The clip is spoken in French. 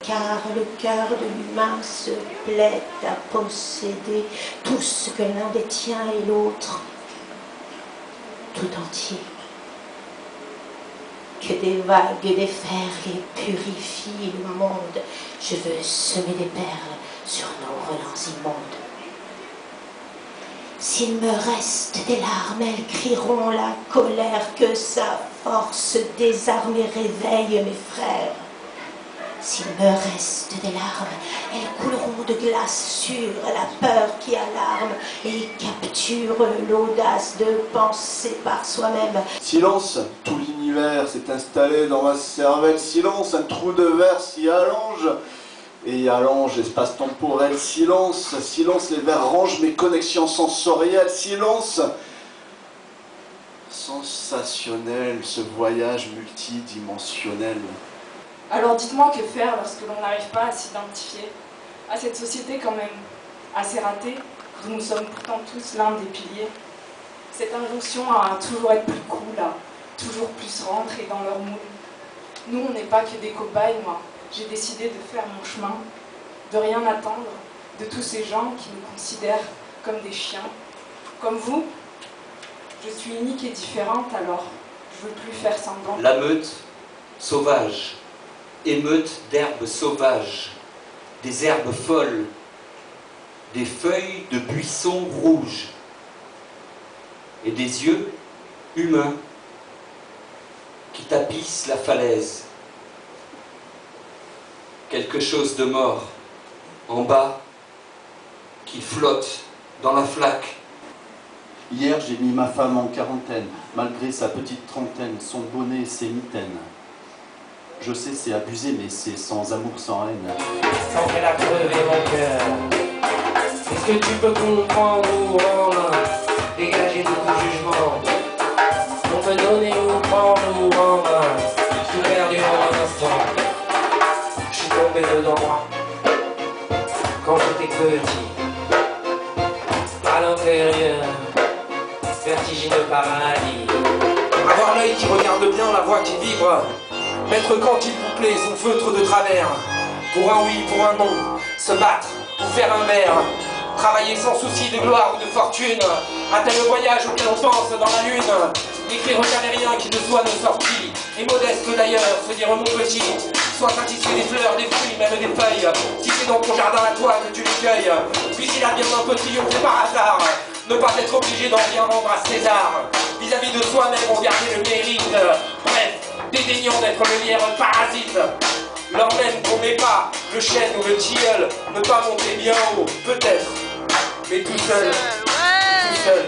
Car le cœur de l'humain se plaît à posséder tout ce que l'un détient et l'autre tout entier. Que des vagues des fers les purifient le monde. Je veux semer des perles sur nos relents immondes. S'il me reste des larmes, elles crieront la colère que sa force désarme et réveille mes frères. S'il me reste des larmes, elles couleront de glace sur la peur qui alarme et capture l'audace de penser par soi-même. Silence, tout l'univers s'est installé dans ma cervelle. Silence, un trou de verre s'y allonge et allonge l'espace temporel. Silence, silence, les vers rangent mes connexions sensorielles. Silence, sensationnel, ce voyage multidimensionnel. Alors dites-moi que faire lorsque l'on n'arrive pas à s'identifier à cette société quand même assez ratée, dont nous sommes pourtant tous l'un des piliers. Cette injonction à toujours être plus cool, à toujours plus rentrer dans leur moule. Nous, on n'est pas que des cobayes, moi. J'ai décidé de faire mon chemin, de rien attendre de tous ces gens qui nous considèrent comme des chiens. Comme vous, je suis unique et différente, alors je veux plus faire semblant. La meute sauvage. Émeute d'herbes sauvages, des herbes folles, des feuilles de buissons rouges et des yeux humains qui tapissent la falaise. Quelque chose de mort en bas qui flotte dans la flaque. Hier, j'ai mis ma femme en quarantaine, malgré sa petite trentaine, son bonnet et ses mitaines. Je sais, c'est abusé, mais c'est sans amour, sans haine. Sans qu'elle a crevé mon cœur. Est-ce que tu peux comprendre ou rendre, dégager tout jugement? On peut donner ou prendre ou rendre, tout perdu en un instant. Je suis tombé dedans, quand j'étais petit. À l'intérieur, vertigineux paradis. Avoir l'œil qui regarde bien, la voix qui vibre. Mettre quand il vous plaît son feutre de travers. Pour un oui, pour un non. Se battre, pour faire un verre. Travailler sans souci de gloire ou de fortune. Un tel voyage auquel on pense dans la lune. N'écrire jamais rien qui ne soit nos sorties. Et modeste d'ailleurs, se dire mon petit. Sois satisfait des fleurs, des fruits, même des feuilles. Si c'est dans ton jardin à toi que tu les cueilles. Puis s'il a bien un petit, on fait par hasard. Ne pas être obligé d'en rien rendre à César. Vis-à-vis de soi-même, on garder le mérite. Bref, dédaignant d'être le lierre parasite. Leur même qu'on n'est pas le chêne ou le tilleul. Ne pas monter bien haut, peut-être, mais tout seul, tout seul.